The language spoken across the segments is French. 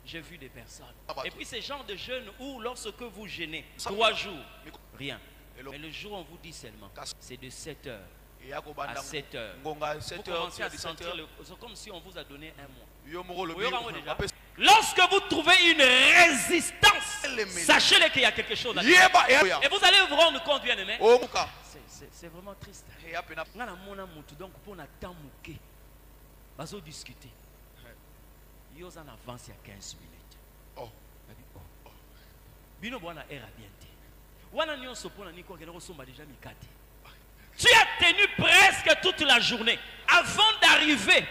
J'ai vu des personnes. Et puis ces genres de jeunes où lorsque vous jeûnez 3 jours, rien. Mais le jour où on vous dit seulement, c'est de 7 heures à 7 heures. Vous commencez à sentir, c'est comme si on vous a donné un mois. Lorsque vous trouvez une résistance, sachez qu'il y a quelque chose là-dedans. Et vous allez vous rendre compte, bien aimé. C'est vraiment triste. Donc pour n'attendre discuter. Ils en avance il y a 15 minutes. Bino bwana era bienté. Wana nyonso pona niko ngena kosomba déjà mikate. Tu as tenu presque toute la journée avant d'arriver.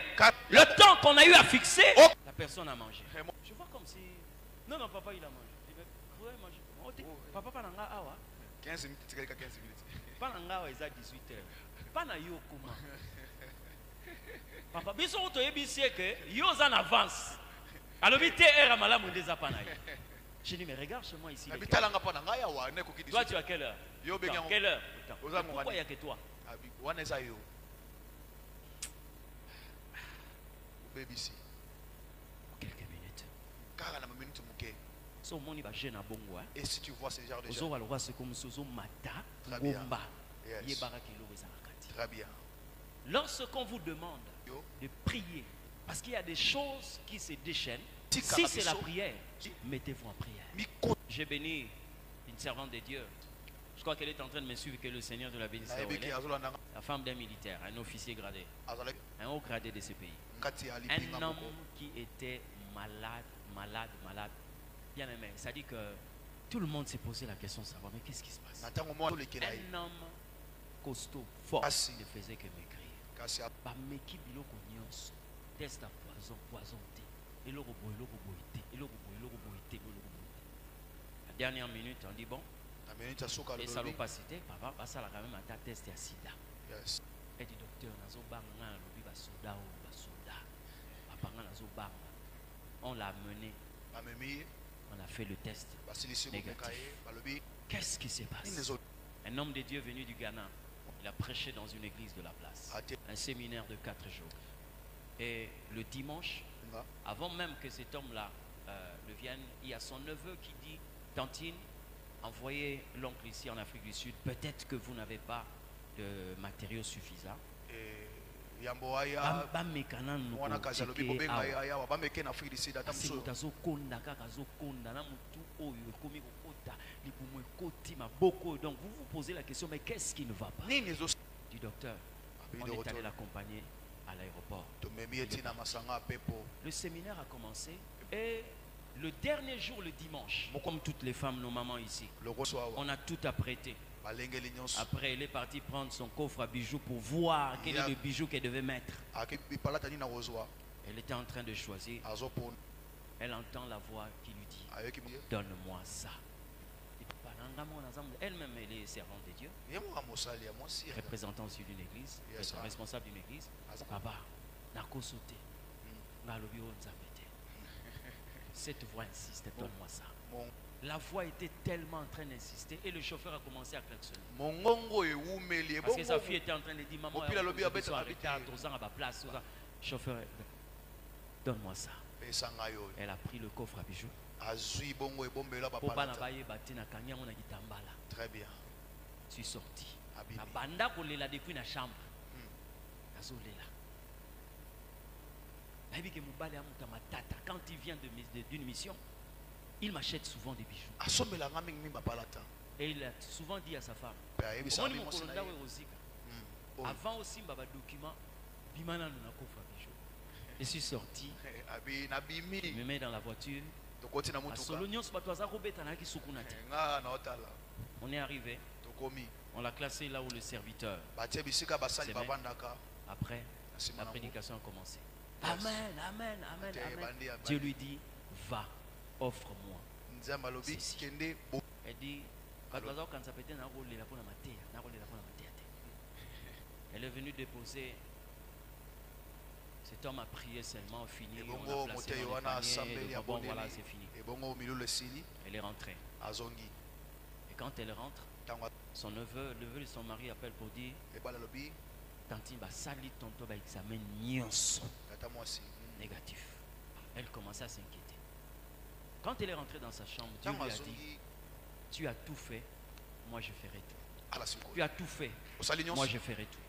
Le temps qu'on a eu à fixer, la personne a mangé. Je vois comme si non papa il a mangé. Il va manger. Papa pas nanga awa 15 minutes, 15 minutes. Pas nanga awa eza 18h. Pas na yo comment. Papa, biso otoyebi que yo en avance. Alors bité era malamu ndeza pana. Je dis mais regarde chez moi ici. Toi tu as quelle heure? Quelle heure? Pourquoi il n'y a que toi? Quelques minutes. Et si tu vois ce genre de gens, très bien. Lorsqu'on vous demande de prier, parce qu'il y a des choses qui se déchaînent, si c'est la prière, mettez-vous en prière. J'ai béni une servante de Dieu. Je crois qu'elle est en train de me suivre, que le Seigneur de la bénisse. La femme d'un militaire, un officier gradé, un haut gradé de ce pays. Un homme qui était malade. Bien aimé, ça dit que tout le monde s'est posé la question de savoir, mais qu'est-ce qui se passe? Un homme costaud, fort, ne faisait que m'écrire. Test à poison. La dernière minute, on dit bon, les salopacité, papa, passe à la quand même à ta test à sida. Et dit docteur, on l'a amené, on a fait le test négatif. Qu'est-ce qui s'est passé? Un homme de Dieu venu du Ghana, il a prêché dans une église de la place, un séminaire de 4 jours. Et le dimanche, avant même que cet homme-là ne vienne, il y a son neveu qui dit, Tantine, envoyez l'oncle ici en Afrique du Sud, peut-être que vous n'avez pas de matériaux suffisants. Donc vous vous posez la question, mais qu'est-ce qui ne va pas? Du docteur, on est allé l'accompagner à l'aéroport. Le séminaire a commencé et le dernier jour, le dimanche, comme toutes les femmes, nos mamans ici, on a tout apprêté. Après, elle est partie prendre son coffre à bijoux pour voir quel est le bijou qu'elle devait mettre. Elle était en train de choisir. Elle entend la voix qui lui dit, donne-moi ça. Elle-même, elle est servante de Dieu, représentant aussi d'une église, responsable d'une église. Papa, nako sauté. Cette voix insiste, donne-moi ça. La voix était tellement en train d'insister et le chauffeur a commencé à klaxonner. Parce que sa fille était en train de dire, maman, chauffeur, donne-moi ça. Elle a pris le coffre à bijoux. Très bien. Je suis sorti. Depuis la chambre. Quand il vient d'une mission, il m'achète souvent des bijoux. Et il a souvent dit à sa femme, avant aussi, document, je suis sorti, je me mets dans la voiture. On est arrivé, on l'a classé là où le serviteur. Après, la prédication a commencé. Amen, amen, amen, amen. Dieu lui dit, va, offre-moi ceci. Elle dit, elle est venue déposer. Cet homme a prié seulement, fini. On a placé dans le panier, bon, voilà, c'est fini. Elle est rentrée. Et quand elle rentre, son neveu et son mari appellent pour dire, Tantine, sali tonto ba examen nyonso négatif. Elle commence à s'inquiéter. Quand elle est rentrée dans sa chambre, Dieu lui a dit, tu as tout fait, moi je ferai tout. Tu as tout fait, moi je ferai tout.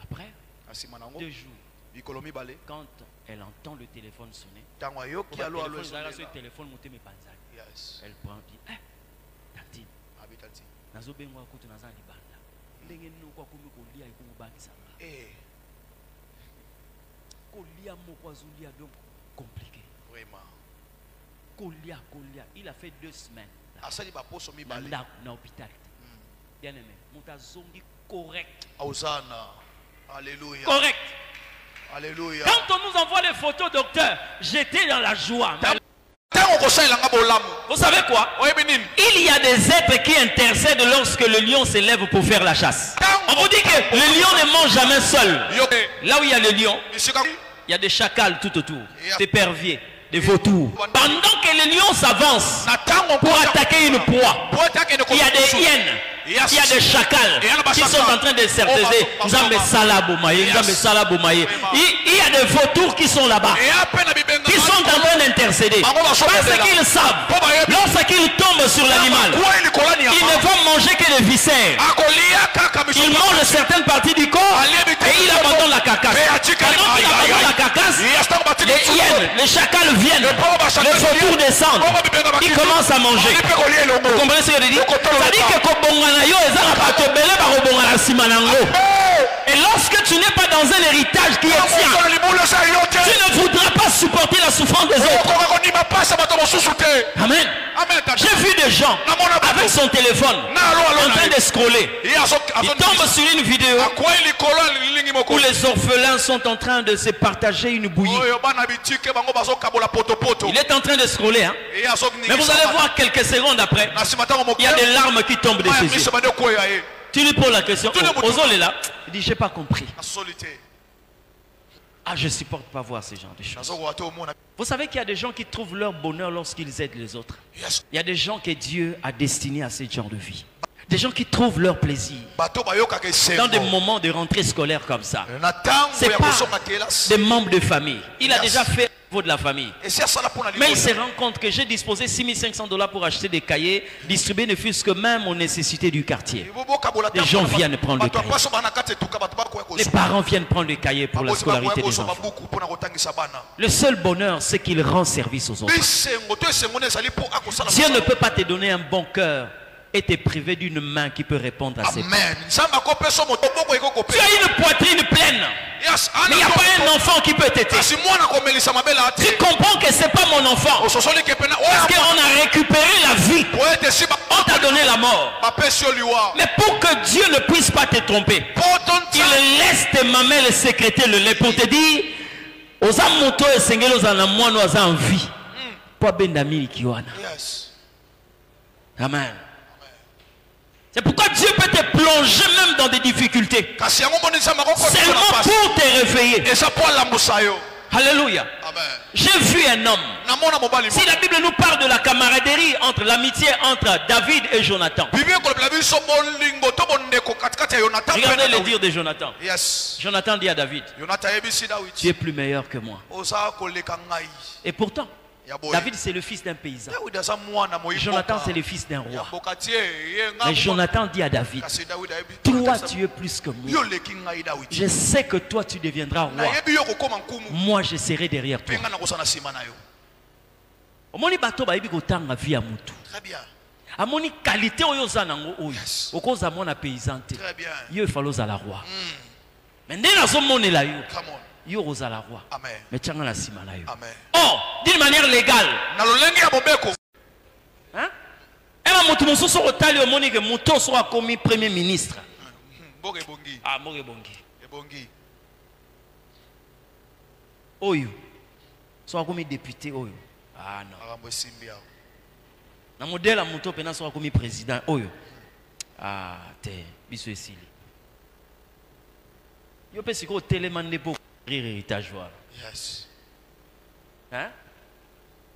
Après 2 jours, quand elle entend le téléphone sonner, le téléphone monte mes panzani. Elle prend et dit, Tantine, nazo bengwa kutu naza libanda. Ndenge noko komi kolia iko bangisanga. Kolia moko azulia donc compliqué. Vraiment. Kolia. Il a fait 2 semaines. Là, dans l'hôpital. Bien aimé, montazongi correct. Hosanna. Alléluia. Correct. Alléluia. Quand on nous envoie les photos, docteur, j'étais dans la joie. Vous savez quoi? Il y a des êtres qui intercèdent lorsque le lion s'élève pour faire la chasse. On vous dit que le lion ne mange jamais seul. Là où il y a le lion, il y a des chacals tout autour, des éperviers, des vautours. Pendant que le lion s'avance pour attaquer une proie, il y a des hyènes, il y a des chacals qui sont en train de s'intercéder. Il y a des vautours qui sont là-bas, qui sont en train d'intercéder. Parce qu'ils savent, lorsqu'ils tombent sur l'animal, ils ne vont manger que les viscères. Ils mangent certaines parties du corps et ils abandonnent la carcasse. Pendant qu'ils abandonnent la carcasse, les hyènes, les chacals viennent, les vautours descendent, ils commencent à manger. Vous comprenez ce que je dis? Ça dit que et lorsque tu n'es pas dans un héritage qui est tien, tu ne voudras pas supporter la souffrance des autres. Amen. J'ai vu des gens avec son téléphone en train de scroller. Il tombe sur une vidéo où les orphelins sont en train de se partager une bouillie. Il est en train de scroller, hein? Mais vous allez voir quelques secondes après, il y a des larmes qui tombent de ses yeux. Tu lui poses la question, Ozol est là. Il dit, j'ai pas compris. Ah, je supporte pas voir ce genre de choses. Vous savez qu'il y a des gens qui trouvent leur bonheur lorsqu'ils aident les autres. Il y a des gens que Dieu a destinés à ce genre de vie. Des gens qui trouvent leur plaisir dans des moments de rentrée scolaire comme ça. Ce n'est pas des membres de famille. Il a déjà fait au niveau de la famille. Mais il se rend compte que j'ai disposé $6500 pour acheter des cahiers, distribuer ne fût-ce que même aux nécessités du quartier. Les gens viennent prendre le cahier. Les parents viennent prendre le cahier pour la scolarité des enfants. Le seul bonheur, c'est qu'il rend service aux autres. Dieu ne peut pas te donner un bon cœur et te priver d'une main qui peut répondre à ses prières. Tu as une poitrine pleine, mais il n'y a pas un enfant qui peut t'aider. Tu comprends que ce n'est pas mon enfant. Parce qu'on a récupéré la vie, on t'a donné la mort. Mais pour que Dieu ne puisse pas te tromper, il laisse tes mamelles sécréter le lait pour te dire aux amoutons et sengelo aux anamoines aux envies. Pas bendamili kiwana. Amen. C'est pourquoi Dieu peut te plonger même dans des difficultés. Seulement pour te réveiller. Alléluia. J'ai vu un homme. Si la Bible nous parle de la camaraderie entre l'amitié entre David et Jonathan. Regardez le dire de Jonathan. Jonathan dit à David, tu es plus meilleur que moi. Et pourtant, David c'est le fils d'un paysan. Jonathan c'est le fils d'un roi. Mais Jonathan dit à David, toi tu es plus que moi. Je sais que toi tu deviendras roi. Moi je serai derrière toi. Omoni bato ba yebi kotanga vie ya mutu. Très bien. Amoni qualité oyo zanango oyo. Okoza mona paysan te. Très bien. Yo falo za la roi. Mais ndena so monela yo. Come on. Yo roza la roi. Amen. Mais tchanga na sima na yo. Amen. Oh, d'une manière légale. Na lolenge ya bobeko. Hein? Ema mutu mosusu otali omoni ke muto so akomi premier ministre. Boge bongi. Ah, boge bongi. Bongi. Oyo. So akomi député oyo. Ah non. Na modèle à muto pena so akomi président oyo. Ah, te biso esili. Yo pe siko telemande pour rire héritage voilà. Yes. Hein?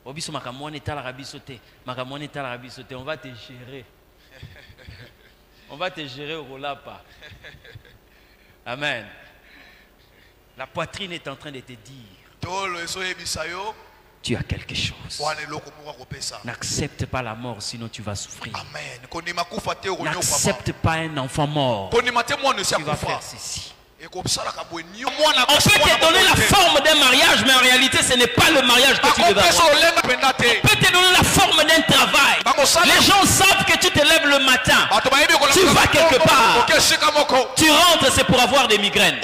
Obiso makamone tala rabiso te, makamone tala rabiso te, on va te gérer. On va te gérer au rolapa. Amen. La poitrine est en train de te dire. tu as quelque chose. N'accepte pas la mort, sinon tu vas souffrir. N'accepte pas un enfant mort. Tu vas faire ceci. On peut te donner la forme d'un mariage, mais en réalité, ce n'est pas le mariage que tu devais avoir. On peut te donner la forme d'un travail. Les gens savent que tu te lèves le matin. Tu vas quelque part. Tu rentres, c'est pour avoir des migraines.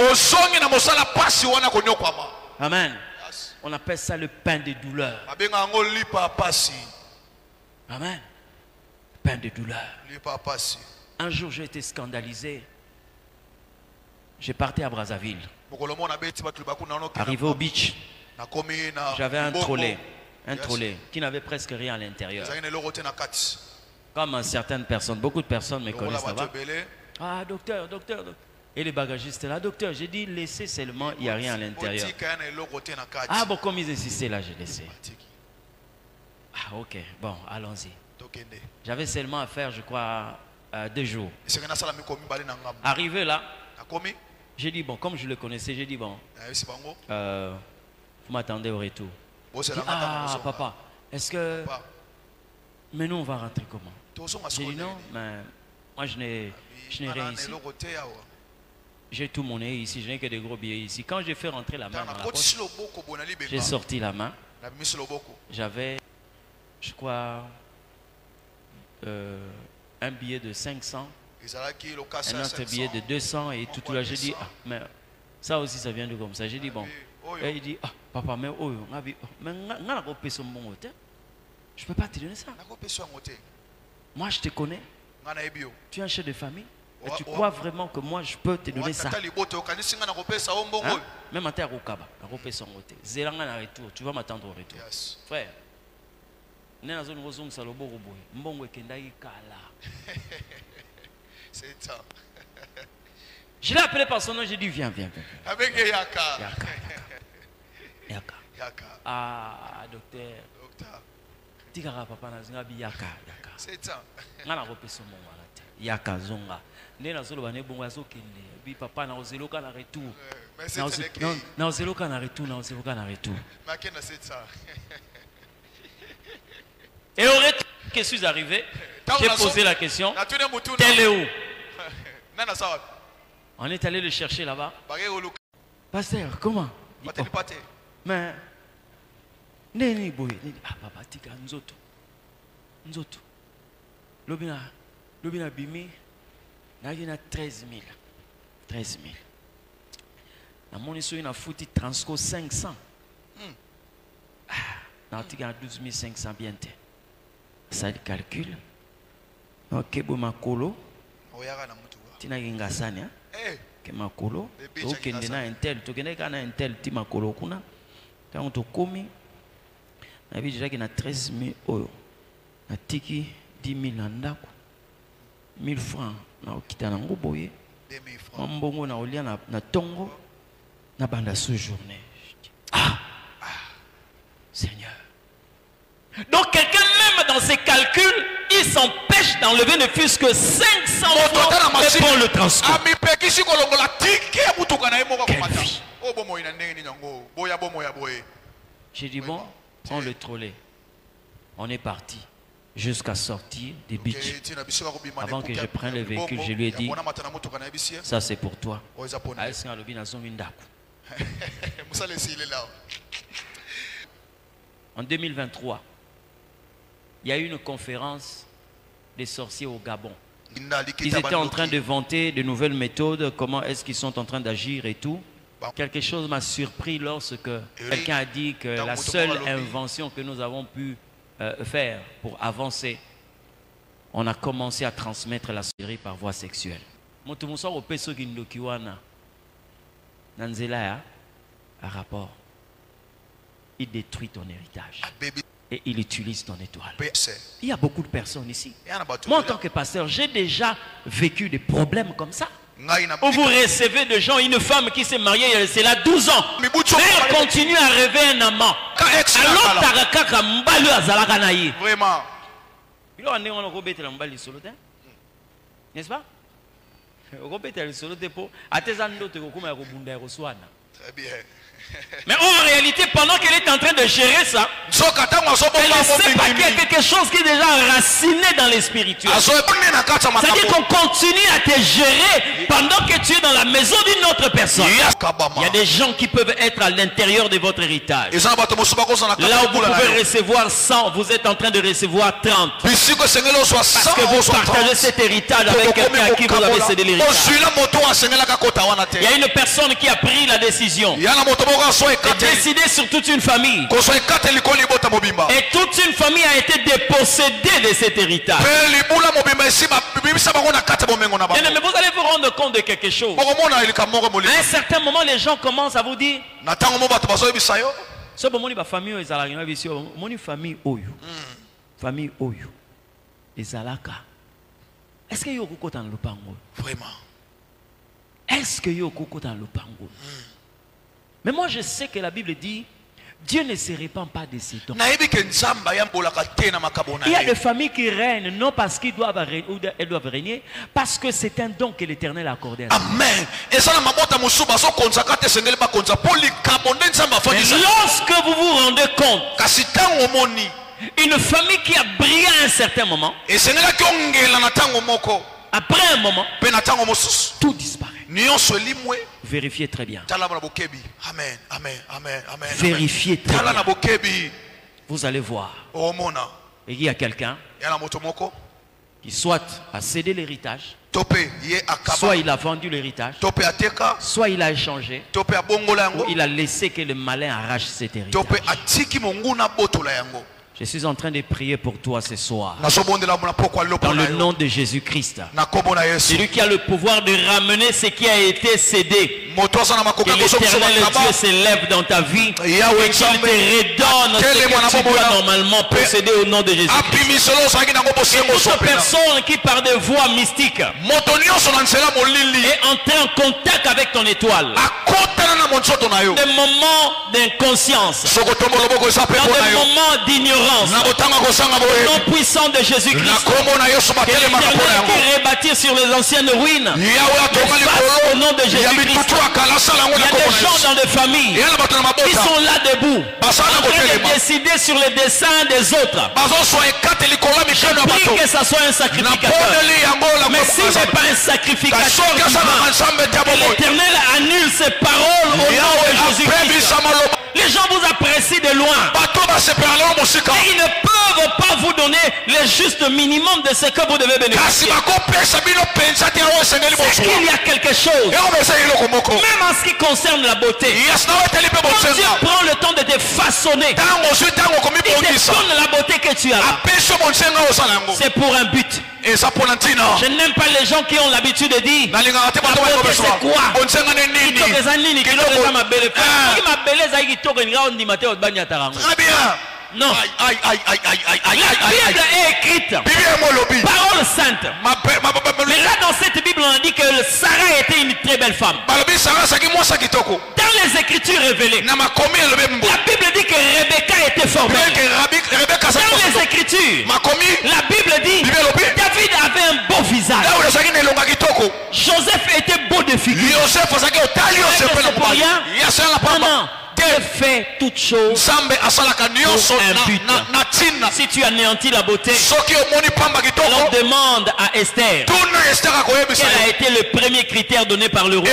Amen. On appelle ça le pain de douleur. Amen. Pain de douleur. Un jour, j'ai été scandalisé. J'ai parti à Brazzaville. Arrivé au beach, j'avais un trolley qui n'avait presque rien à l'intérieur. Comme certaines personnes, beaucoup de personnes me connaissent là-bas. Ah, docteur. Et les bagagistes là, docteur, j'ai dit laissez seulement, il n'y a rien à l'intérieur. Ah bon, comme ils insistaient là, j'ai laissé. Ah ok, bon, allons-y. J'avais seulement à faire, je crois, 2 jours. Arrivé là, j'ai dit bon, comme je le connaissais, j'ai dit bon, vous m'attendez au retour. Ah papa, est-ce que... Mais nous on va rentrer comment? J'ai dit non, mais moi je n'ai rien ici. J'ai tout mon nez ici, je n'ai que des gros billets ici. Quand j'ai fait rentrer la main dans la poche, j'ai sorti la main. J'avais, je crois, un billet de 500, un autre billet de 200 et tout là. J'ai dit, ah, mais ça aussi ça vient de comme ça. J'ai dit, bon. Et il dit, ah, papa, mais oh, mais je ne peux pas te donner ça. Moi, je te connais. Tu es un chef de famille. Et tu crois vraiment que moi, je peux te donner ça? Hein? Même à terre, tu vas m'attendre au retour. Frère, je l'ai appelé par son nom, j'ai dit viens. Yaka. Ah, docteur. Tigara papa na bi yaka. C'est ça. Ngana ko peso mo wala te. Yaka zonga. Nena zolo bane bongo azokende. Bi papa na ozeloka na retour. Na ozeloka na retour. Makena c'est ça. Et au retour que je suis arrivé, j'ai posé la question. Tel est où? On est allé le chercher là-bas. Pasteur, comment? Mais neni boy, ah papa tika nzoto. Lobina bimi na 13 000. Na moni so ina futi transco 500. Ah, na tika 12 500 bien te. Ça le calcul. OK bo makolo. Tina inga sanya. Que makolo. OK ndena intel, to kende kana intel ti makolo kuna. Quand on commis, on a vu déjà qu'il y a 13 000 euros. On a tiki 10 000 andako. 1000 francs. On a quitté un boye. 2000 francs. On a oublié na tongo. Na banda ce journée. Ah! Seigneur. Donc quelqu'un même dans ses calculs, il s'empêche d'enlever ne fût-ce que 500 francs pour le transport. Quelle vie. J'ai dit bon, prends le trolley. On est parti jusqu'à sortir des beach. Avant que je prenne le véhicule, je lui ai dit, ça c'est pour toi. En 2023, il y a eu une conférence des sorciers au Gabon. Ils étaient en train de vanter de nouvelles méthodes, comment est-ce qu'ils sont en train d'agir et tout. Quelque chose m'a surpris lorsque quelqu'un a dit que la seule invention que nous avons pu faire pour avancer, on a commencé à transmettre la série par voie sexuelle. À rapport, il détruit ton héritage et il utilise ton étoile. Il y a beaucoup de personnes ici. Moi, en tant que pasteur, j'ai déjà vécu des problèmes comme ça. Où vous recevez des gens, une femme qui s'est mariée, c'est là 12 ans. Mais elle continue à rêver un amant. Vraiment. N'est-ce pas? Très bien. Mais en réalité, pendant qu'elle est en train de gérer ça, elle ne sait pas qu'il y a quelque chose qui est déjà enraciné dans les spirituels. C'est-à-dire qu'on continue à te gérer pendant que tu es dans la maison d'une autre personne. Il y a des gens qui peuvent être à l'intérieur de votre héritage. Là où vous pouvez recevoir 100, vous êtes en train de recevoir 30. Parce que vous partagez cet héritage avec quelqu'un à qui vous avez cédé l'héritage. Il y a une personne qui a pris la décision de décider sur toute une famille. Et toute une famille a été dépossédée de cet héritage. Mais vous allez vous rendre compte de quelque chose. À un certain moment, les gens commencent à vous dire famille oyo ezalaka. Est-ce que yo koko dans le pango? Vraiment. Est-ce que yo koko dans le pango? Mais moi je sais que la Bible dit Dieu ne se répand pas de ses dons. Il y a des familles qui règnent non parce qu'ils doivent régner, ou elles doivent régner, parce que c'est un don que l'Éternel a accordé à Amen. Mais lorsque vous vous rendez compte, une famille qui a brillé à un certain moment, après un moment, tout disparaît. Vérifiez très bien. Amen. Amen. Amen. Amen. Vérifiez très bien. Vous allez voir. Et il y a quelqu'un qui soit a cédé l'héritage, soit il a vendu l'héritage, soit il a échangé, ou il a laissé que le malin arrache cet héritage. Je suis en train de prier pour toi ce soir. Dans le nom de Jésus-Christ. C'est lui qui a le pouvoir de ramener ce qui a été cédé. Que l'Éternel Dieu s'élève dans ta vie et qu'il te redonne ce que tu dois normalement posséder au nom de Jésus-Christ. Toute personne qui par des voies mystiques est entrée en contact avec ton étoile, des moments d'inconscience, dans des moments d'ignorance, au nom puissant de Jésus-Christ, que l'Éternel qui rebâtit sur les anciennes ruines, au nom de Jésus-Christ. Il y a des gens dans des familles qui sont là debout, en train de décider sur les dessins des autres. Je prie que ça soit un sacrificateur. Mais s'il n'est pas un sacrificateur, que l'Éternel annule ses paroles au nom de Jésus-Christ. Les gens vous apprécient de loin. Et ils ne peuvent pas vous donner le juste minimum de ce que vous devez bénéficier. C'est qu'il y a quelque chose. Même en ce qui concerne la beauté. Quand Dieu prend le temps de te façonner, il te donne la beauté que tu as. C'est pour un but. Je n'aime pas les gens qui ont l'habitude de dire la beauté c'est quoi? Très bien. Non. La Bible est écrite. Parole sainte. Mais là dans cette Bible on a dit que Sarah était une très belle femme. Dans les Écritures révélées, la Bible dit que Rebecca était fort belle. Dans les Écritures, la Bible dit David avait un beau visage. Joseph était beau de figure. C'est pour rien. Non. Dieu fait toutes choses pour un but. Si tu anéantis la beauté, on demande à Esther quel a été le premier critère donné par le roi.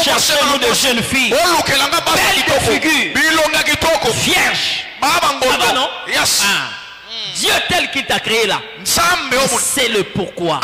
Cherchez-nous de jeunes filles belles de figure, vierges. Ah non? Dieu tel qu'il t'a créé là, c'est le pourquoi.